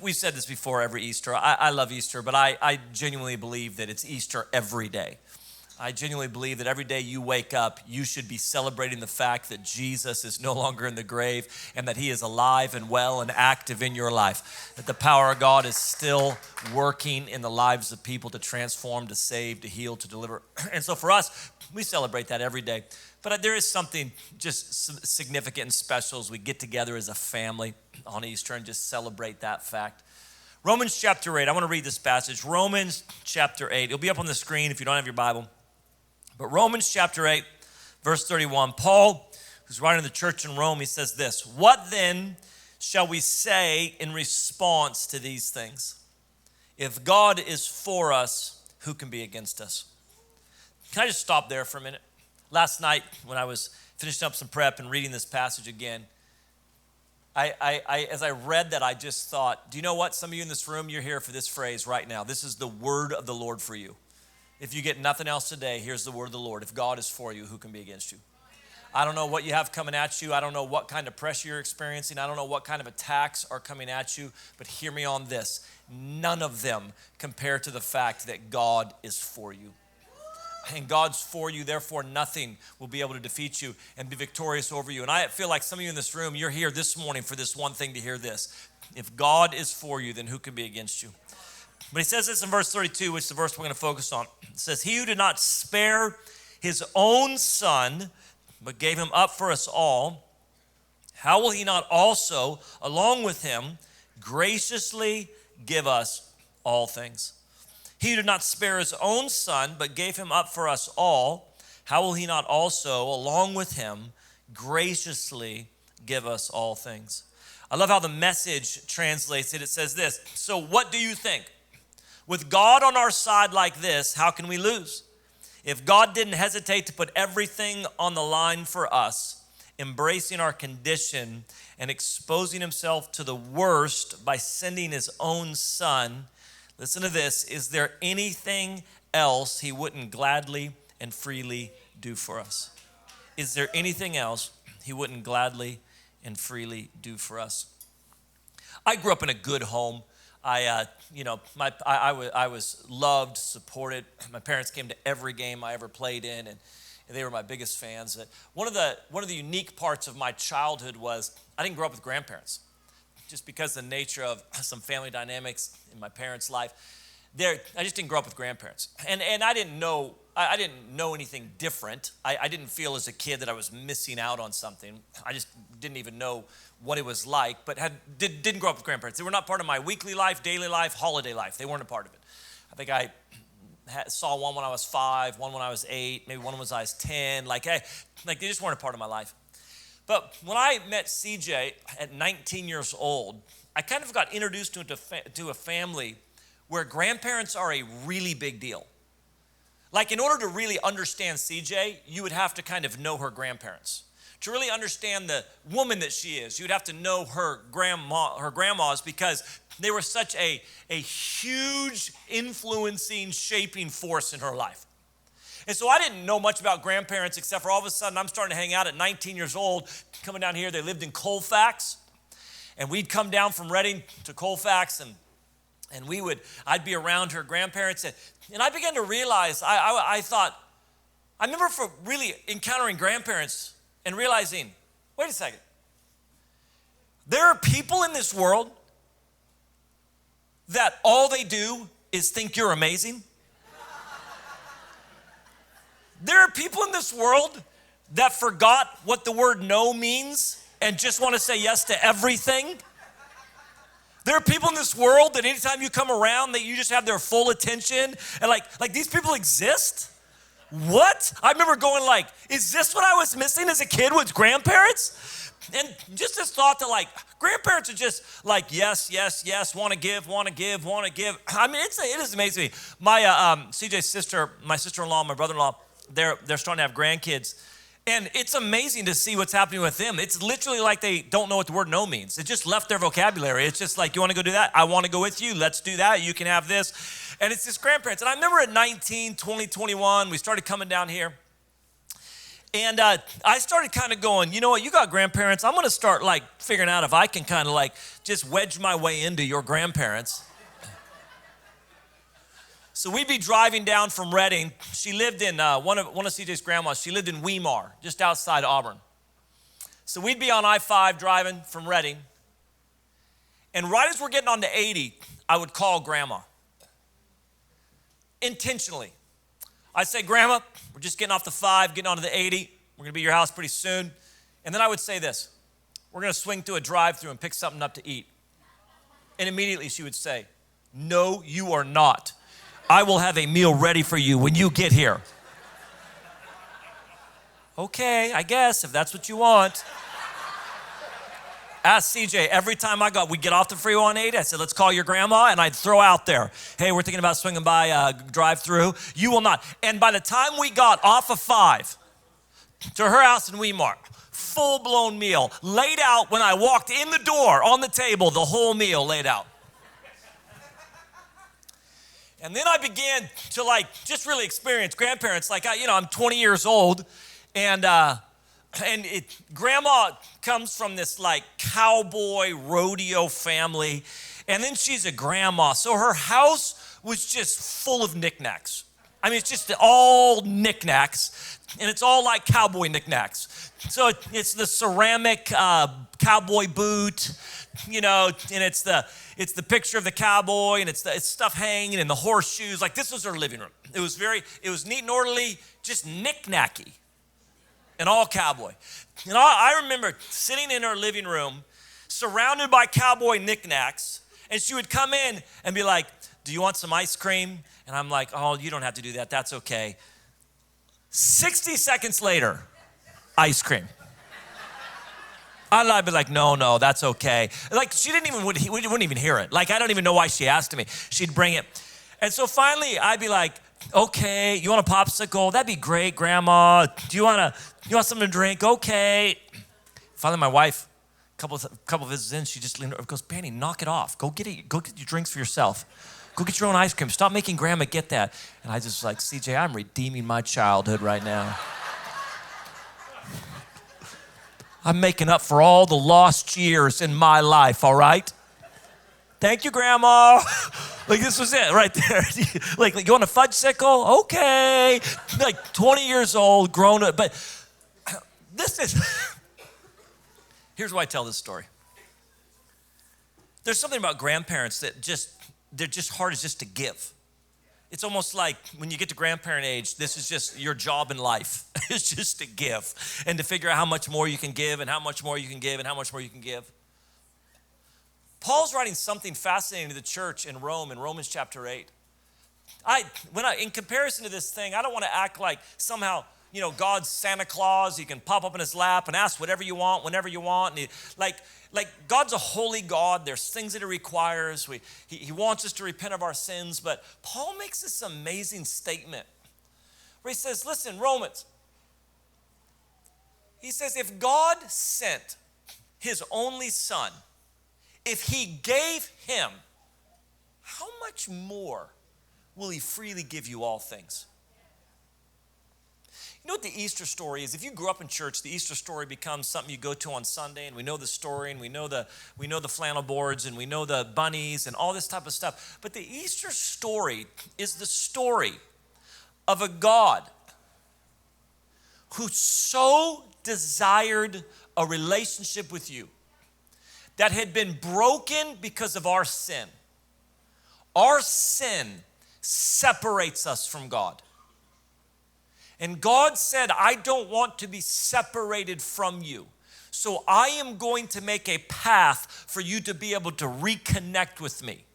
We've said this before every Easter. I love Easter, but I genuinely believe that it's Easter every day. I genuinely believe that every day you wake up, you should be celebrating the fact that Jesus is no longer in the grave and that he is alive and well and active in your life. That the power of God is still working in the lives of people to transform, to save, to heal, to deliver. And so for us, we celebrate that every day. But there is something just significant and special as we get together as a family on Easter and just celebrate that fact. Romans chapter 8, I want to read this passage. Romans chapter 8. It'll be up on the screen if you don't have your Bible. But Romans chapter 8, verse 31, Paul, who's writing to the church in Rome, he says this, "What then shall we say in response to these things? If God is for us, who can be against us?" Can I just stop there for a minute? Last night, when I was finishing up some prep and reading this passage again, as I read that, I just thought, do you know what? Some of you in this room, you're here for this phrase right now. This is the word of the Lord for you. If you get nothing else today, here's the word of the Lord. If God is for you, who can be against you? I don't know what you have coming at you. I don't know what kind of pressure you're experiencing. I don't know what kind of attacks are coming at you. But hear me on this. None of them compare to the fact that God is for you. And God's for you, therefore nothing will be able to defeat you and be victorious over you. And I feel like some of you in this room, you're here this morning for this one thing, to hear this. If God is for you, then who can be against you? But he says this in verse 32, which is the verse we're going to focus on. It says, "He who did not spare his own son, but gave him up for us all, how will he not also, along with him, graciously give us all things? He who did not spare his own son, but gave him up for us all, how will he not also, along with him, graciously give us all things?" I love how the Message translates it. It says this, "So what do you think? With God on our side like this, how can we lose? If God didn't hesitate to put everything on the line for us, embracing our condition and exposing himself to the worst by sending his own son, listen to this, is there anything else he wouldn't gladly and freely do for us?" Is there anything else he wouldn't gladly and freely do for us? I grew up in a good home. I was loved, supported. My parents came to every game I ever played in, and they were my biggest fans. One of the unique parts of my childhood was I didn't grow up with grandparents, just because of the nature of some family dynamics in my parents' life. I just didn't grow up with grandparents, and I didn't know anything different. I didn't feel as a kid that I was missing out on something. I just didn't even know what it was like, but didn't grow up with grandparents. They were not part of my weekly life, daily life, holiday life. They weren't a part of it. I think I saw one when I was 5, one when I was 8, maybe one when I was 10. They just weren't a part of my life. But when I met CJ at 19 years old, I kind of got introduced to a family where grandparents are a really big deal. Like, in order to really understand CJ, you would have to kind of know her grandparents. To really understand the woman that she is, you'd have to know her grandmas, because they were such a huge influencing, shaping force in her life. And so I didn't know much about grandparents, except for all of a sudden I'm starting to hang out at 19 years old, coming down here. They lived in Colfax, and we'd come down from Reading to Colfax, and I'd be around her grandparents, and I began to realize, I thought, I remember for really encountering grandparents and realizing, wait a second, there are people in this world that all they do is think you're amazing. There are people in this world that forgot what the word no means and just want to say yes to everything. There are people in this world that anytime you come around, that you just have their full attention, and like these people exist? What? I remember going is this what I was missing as a kid with grandparents? And just this thought that grandparents are just yes, yes, yes, want to give. I mean, it is amazing. My CJ's sister, my sister-in-law, my brother-in-law, they're starting to have grandkids. And it's amazing to see what's happening with them. It's literally like they don't know what the word no means. It just left their vocabulary. It's just you want to go do that? I want to go with you. Let's do that. You can have this. And it's his grandparents. And I remember at 19, 20, 21, we started coming down here. And I started kind of going, you know what, you got grandparents. I'm going to start like figuring out if I can kind of like just wedge my way into your grandparents. So we'd be driving down from Redding. She lived in, one of CJ's grandmas, she lived in Weimar, just outside Auburn. So we'd be on I-5 driving from Redding. And right as we're getting on to 80, I would call Grandma. Intentionally. I'd say, Grandma, we're just getting off the 5, getting onto the 80. We're going to be at your house pretty soon. And then I would say this, we're going to swing through a drive-thru and pick something up to eat. And immediately she would say, no, you are not. I will have a meal ready for you when you get here. Okay, I guess, if that's what you want. Ask CJ, every time we get off the freeway on 80, I said, let's call your grandma, and I'd throw out there, hey, we're thinking about swinging by drive-through. You will not. And by the time we got off of 5 to her house in Weimar, full-blown meal, laid out when I walked in the door, on the table, the whole meal laid out. And then I began to like just really experience grandparents. Like I'm 20 years old, and grandma comes from this like cowboy rodeo family, and then she's a grandma. So her house was just full of knickknacks. I mean, it's just all knickknacks, and it's all like cowboy knickknacks. So it's the ceramic cowboy boot, and it's the picture of the cowboy, and it's stuff hanging, and the horseshoes. Like, this was her living room. It was neat and orderly, just knick-knacky, and all cowboy. And I remember sitting in her living room, surrounded by cowboy knickknacks, and she would come in and be like, do you want some ice cream? And I'm like, oh, you don't have to do that. That's okay. 60 seconds later, ice cream. I'd be like, no, that's okay. Like, she wouldn't even hear it. Like, I don't even know why she asked me. She'd bring it. And so finally, I'd be like, okay, you want a popsicle? That'd be great, Grandma. You want something to drink? Okay. Finally, my wife, a couple visits in, she just leaned over and goes, Benny, knock it off. Go get your drinks for yourself. Go get your own ice cream. Stop making Grandma get that. And I just like, CJ, I'm redeeming my childhood right now. I'm making up for all the lost years in my life, all right? Thank you, Grandma. Like, this was it right there. like you want a fudge-sickle? Okay. Like 20 years old, grown up. But here's why I tell this story. There's something about grandparents that they're just hard as just to give. It's almost like when you get to grandparent age, this is just your job in life. It's just to give and to figure out how much more you can give and how much more you can give and how much more you can give. Paul's writing something fascinating to the church in Rome, in Romans chapter 8. In comparison to this thing, I don't want to act like somehow, God's Santa Claus. He can pop up in his lap and ask whatever you want, whenever you want. And like God's a holy God. There's things that he requires. He wants us to repent of our sins. But Paul makes this amazing statement where he says, listen, Romans. He says, if God sent his only son, if he gave him, how much more will he freely give you all things? You know what the Easter story is? If you grew up in church, the Easter story becomes something you go to on Sunday, and we know the story, and we know the flannel boards, and we know the bunnies, and all this type of stuff. But the Easter story is the story of a God who so desired a relationship with you that had been broken because of our sin. Our sin separates us from God. And God said, I don't want to be separated from you. So I am going to make a path for you to be able to reconnect with me.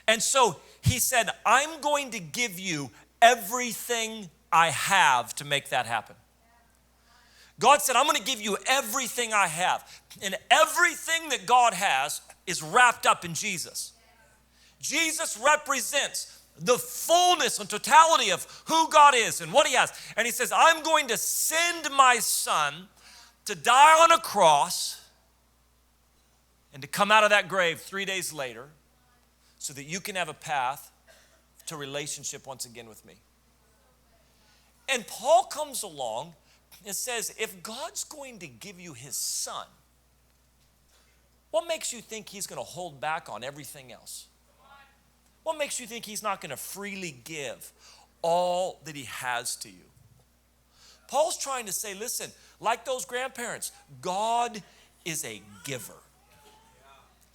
And so he said, I'm going to give you everything I have to make that happen. God said, I'm going to give you everything I have. And everything that God has is wrapped up in Jesus. Jesus represents the fullness and totality of who God is and what he has. And he says, I'm going to send my son to die on a cross and to come out of that grave 3 days later so that you can have a path to relationship once again with me. And Paul comes along It says, if God's going to give you his son, what makes you think he's going to hold back on everything else? What makes you think he's not going to freely give all that he has to you? Paul's trying to say, listen, like those grandparents, God is a giver.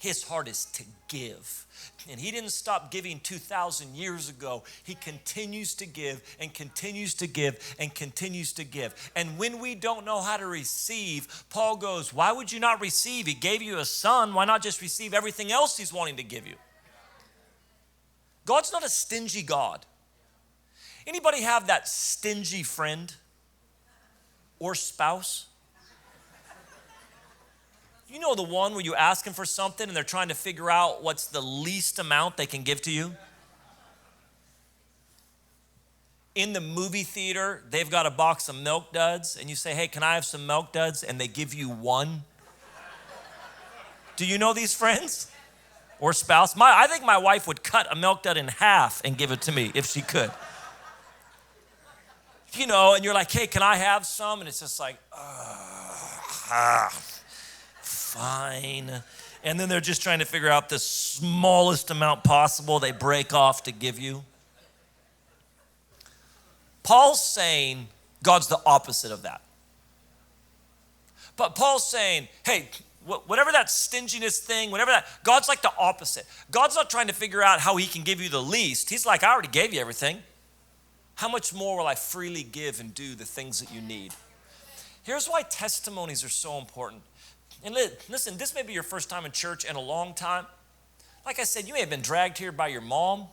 His heart is to give. And he didn't stop giving 2,000 years ago. He continues to give and continues to give and continues to give. And when we don't know how to receive, Paul goes, why would you not receive? He gave you a son. Why not just receive everything else he's wanting to give you? God's not a stingy God. Anybody have that stingy friend or spouse? You know the one where you ask them for something and they're trying to figure out what's the least amount they can give to you? In the movie theater, they've got a box of Milk Duds and you say, hey, can I have some Milk Duds? And they give you one. Do you know these friends or spouse? I think my wife would cut a Milk Dud in half and give it to me if she could. You know, and you're like, hey, can I have some? And it's just like, fine. And then they're just trying to figure out the smallest amount possible they break off to give you. Paul's saying God's the opposite of that. But Paul's saying, hey, whatever that stinginess thing, whatever that, God's like the opposite. God's not trying to figure out how he can give you the least. He's like, I already gave you everything. How much more will I freely give and do the things that you need? Here's why testimonies are so important. And listen, this may be your first time in church in a long time. Like I said, you may have been dragged here by your mom.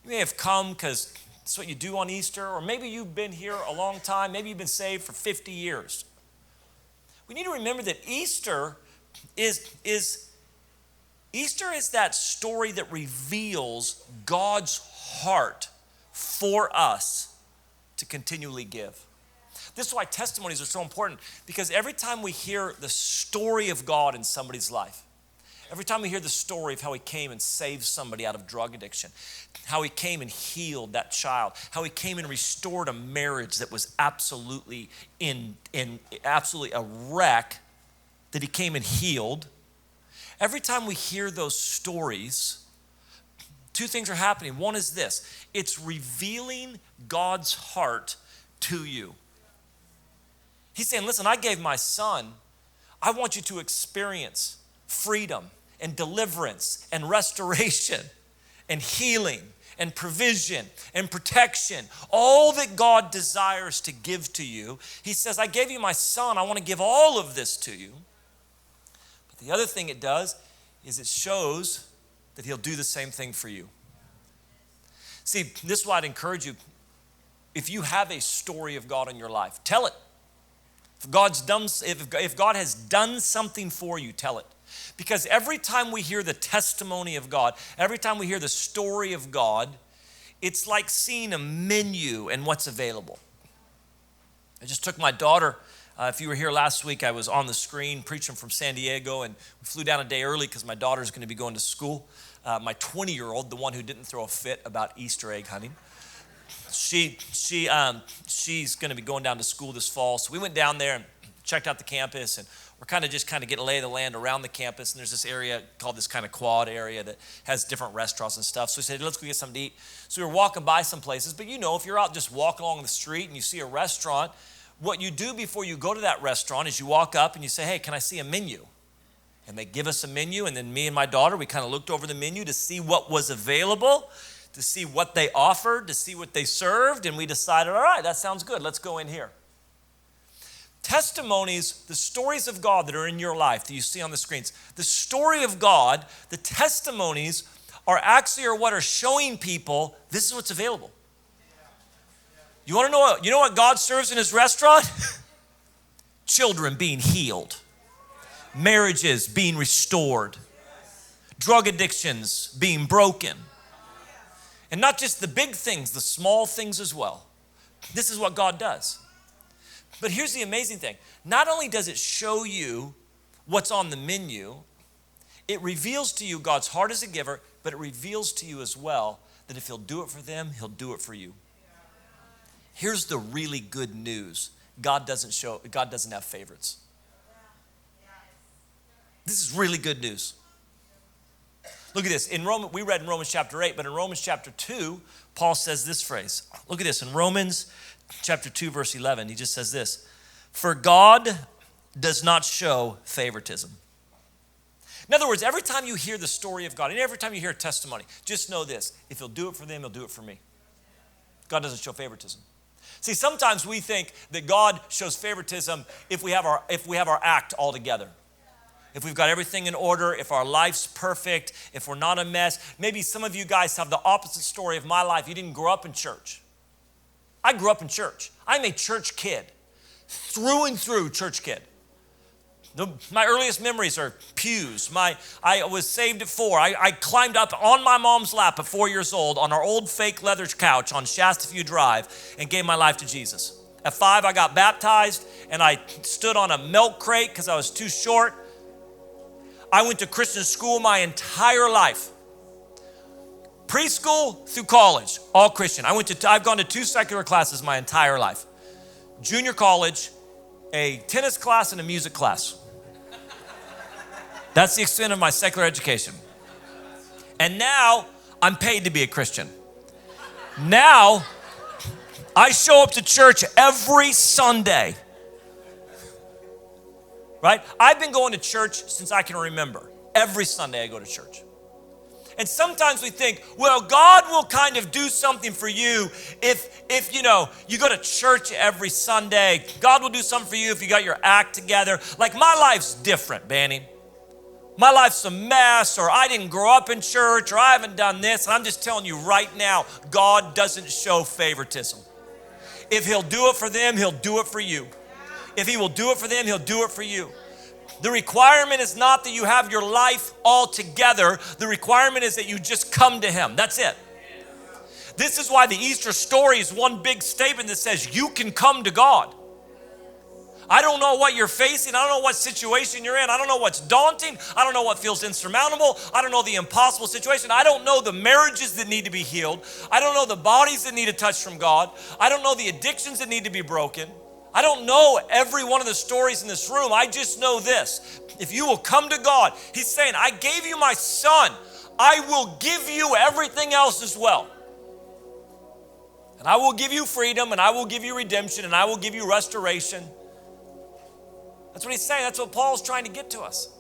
You may have come because it's what you do on Easter, or maybe you've been here a long time. Maybe you've been saved for 50 years. We need to remember that Easter is that story that reveals God's heart for us to continually give. This is why testimonies are so important, because every time we hear the story of God in somebody's life, every time we hear the story of how he came and saved somebody out of drug addiction, how he came and healed that child, how he came and restored a marriage that was absolutely absolutely a wreck, that he came and healed. Every time we hear those stories, two things are happening. One is this: it's revealing God's heart to you. He's saying, listen, I gave my son. I want you to experience freedom and deliverance and restoration and healing and provision and protection, all that God desires to give to you. He says, I gave you my son. I want to give all of this to you. But the other thing it does is it shows that he'll do the same thing for you. See, this is why I'd encourage you. If you have a story of God in your life, tell it. If God has done something for you, tell it. Because every time we hear the testimony of God, every time we hear the story of God, it's like seeing a menu and what's available. I just took my daughter. If you were here last week, I was on the screen preaching from San Diego, and we flew down a day early because my daughter's going to be going to school. My 20-year-old, the one who didn't throw a fit about Easter egg hunting, she's going to be going down to school this fall. So we went down there and checked out the campus, and we're kind of getting a lay of the land around the campus. And there's this area called this kind of quad area that has different restaurants and stuff. So we said, let's go get something to eat. So we were walking by some places. But you know, if you're out just walking along the street and you see a restaurant, what you do before you go to that restaurant is you walk up and you say, hey, can I see a menu? And they give us a menu. And then me and my daughter, we kind of looked over the menu to see what was available, to see what they offered, to see what they served, and we decided, all right, that sounds good. Let's go in here. Testimonies, the stories of God that are in your life that you see on the screens, the story of God, the testimonies are what are showing people this is what's available. You want to know what God serves in his restaurant? Children being healed, marriages being restored, drug addictions being broken. And not just the big things, the small things as well. This is what God does. But here's the amazing thing. Not only does it show you what's on the menu, it reveals to you God's heart as a giver, but it reveals to you as well that if he'll do it for them, he'll do it for you. Here's the really good news God doesn't have favorites. This is really good news. Look at this. We read in Romans chapter 8, but in Romans chapter 2, Paul says this phrase. Look at this. In Romans chapter 2, verse 11, he just says this. For God does not show favoritism. In other words, every time you hear the story of God, and every time you hear a testimony, just know this. If he'll do it for them, he'll do it for me. God doesn't show favoritism. See, sometimes we think that God shows favoritism if we have our act all together. If we've got everything in order, if our life's perfect, if we're not a mess. Maybe some of you guys have the opposite story of my life. You didn't grow up in church. I grew up in church. I'm a church kid. Through and through church kid. My earliest memories are pews. I was saved at 4. I climbed up on my mom's lap at 4 years old on our old fake leather couch on Shasta View Drive and gave my life to Jesus. At 5, I got baptized and I stood on a milk crate because I was too short. I went to Christian school my entire life. Preschool through college, all Christian. I've gone to 2 secular classes my entire life. Junior college, a tennis class and a music class. That's the extent of my secular education. And now I'm paid to be a Christian. Now I show up to church every Sunday. Right? I've been going to church since I can remember. Every Sunday I go to church. And sometimes we think, well, God will kind of do something for you if you go to church every Sunday. God will do something for you if you got your act together. Like my life's different, Banning. My life's a mess, or I didn't grow up in church, or I haven't done this. And I'm just telling you right now, God doesn't show favoritism. If he'll do it for them, he'll do it for you. If he will do it for them, he'll do it for you. The requirement is not that you have your life all together. The requirement is that you just come to him. That's it. This is why the Easter story is one big statement that says you can come to God. I don't know what you're facing. I don't know what situation you're in. I don't know what's daunting. I don't know what feels insurmountable. I don't know the impossible situation. I don't know the marriages that need to be healed. I don't know the bodies that need a touch from God. I don't know the addictions that need to be broken. I don't know every one of the stories in this room. I just know this. If you will come to God, he's saying, I gave you my son. I will give you everything else as well. And I will give you freedom, and I will give you redemption, and I will give you restoration. That's what he's saying. That's what Paul's trying to get to us.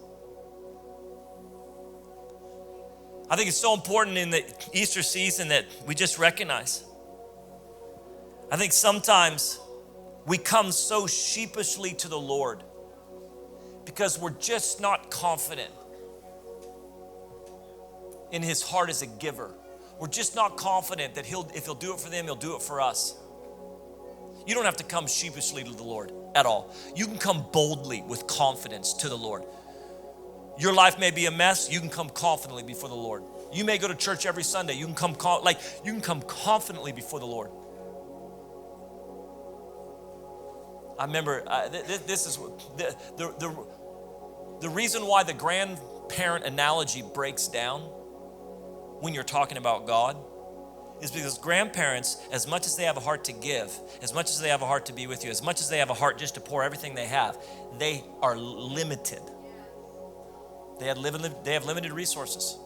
I think it's so important in the Easter season that we just recognize. I think sometimes we come so sheepishly to the Lord because we're just not confident in his heart as a giver. We're just not confident that if he'll do it for them, he'll do it for us. You don't have to come sheepishly to the Lord at all. You can come boldly with confidence to the Lord. Your life may be a mess. You can come confidently before the Lord. You may go to church every Sunday. You can come confidently before the Lord. I remember this is the reason why the grandparent analogy breaks down when you're talking about God is because grandparents, as much as they have a heart to give, as much as they have a heart to be with you, as much as they have a heart just to pour everything they have, they are limited. They have limited resources.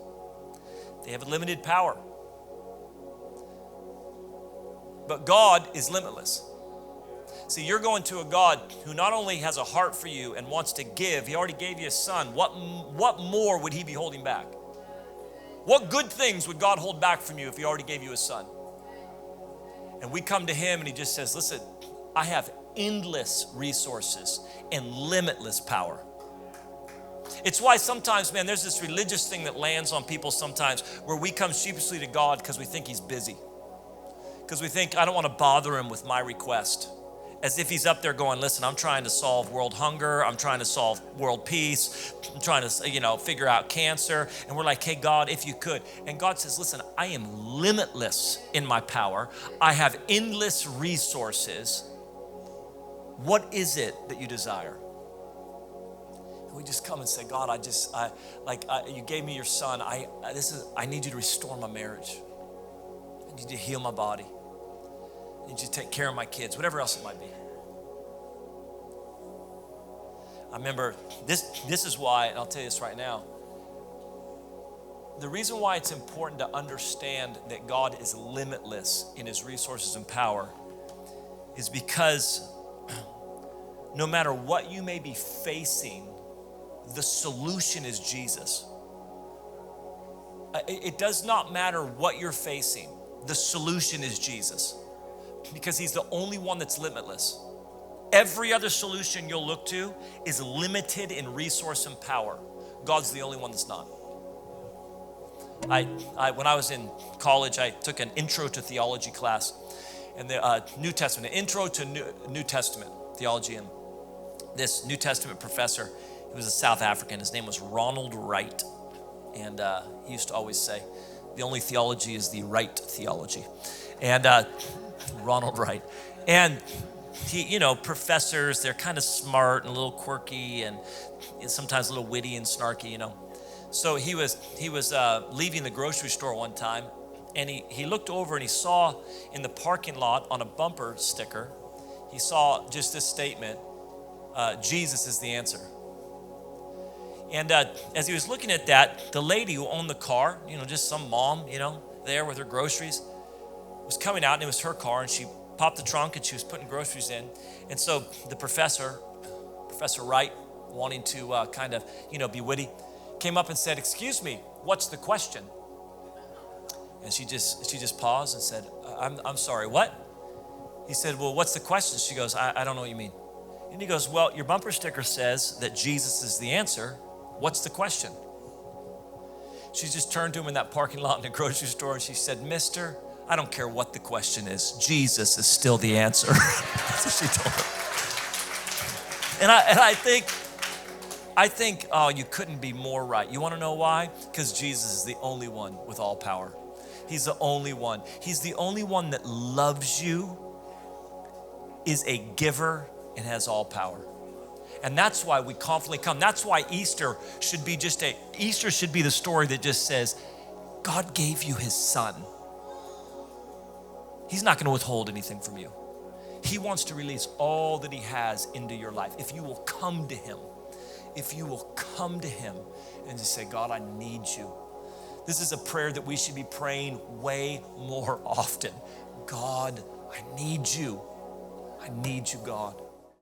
They have limited power. But God is limitless. See, you're going to a God who not only has a heart for you and wants to give, he already gave you a son. What more would he be holding back? What good things would God hold back from you if he already gave you a son? And we come to him and he just says, listen, I have endless resources and limitless power. It's why sometimes, man, there's this religious thing that lands on people sometimes where we come sheepishly to God because we think he's busy. Because we think, I don't want to bother him with my request. As if he's up there going, listen, I'm trying to solve world hunger. I'm trying to solve world peace. I'm trying to, figure out cancer. And we're like, hey, God, if you could. And God says, listen, I am limitless in my power. I have endless resources. What is it that you desire? And we just come and say, God, you gave me your son. I need you to restore my marriage. I need you to heal my body. I need you to take care of my kids, whatever else it might be. I remember this is why, and I'll tell you this right now. The reason why it's important to understand that God is limitless in his resources and power is because no matter what you may be facing, the solution is Jesus. It does not matter what you're facing. The solution is Jesus, because he's the only one that's limitless. Every other solution you'll look to is limited in resource and power. God's the only one that's not. When I was in college, I took an intro to theology class, and the New Testament, an intro to New Testament theology. And this New Testament professor, he was a South African. His name was Ronald Wright. And he used to always say, the only theology is the right theology. And Ronald Wright. And he, professors, they're kind of smart and a little quirky and sometimes a little witty and snarky, So he was leaving the grocery store one time, and he looked over and he saw in the parking lot on a bumper sticker, he saw just this statement, Jesus is the answer. And as he was looking at that, the lady who owned the car, just some mom, there with her groceries, was coming out, and it was her car, and she popped the trunk and she was putting groceries in. And so the Professor Wright, wanting to kind of, be witty, came up and said, "Excuse me, what's the question?" And she just paused and said, I'm sorry, what? He said, "Well, what's the question?" She goes, I don't know what you mean. And he goes, "Well, your bumper sticker says that Jesus is the answer. What's the question?" She just turned to him in that parking lot in the grocery store and she said, "Mister, I don't care what the question is. Jesus is still the answer." That's what she told him. And I think, oh, you couldn't be more right. You want to know why? Because Jesus is the only one with all power. He's the only one. He's the only one that loves you, is a giver, and has all power. And that's why we confidently come. That's why Easter should be the story that just says, God gave you his son. He's not going to withhold anything from you. He wants to release all that he has into your life. If you will come to him, and just say, God, I need you. This is a prayer that we should be praying way more often. God, I need you. I need you, God.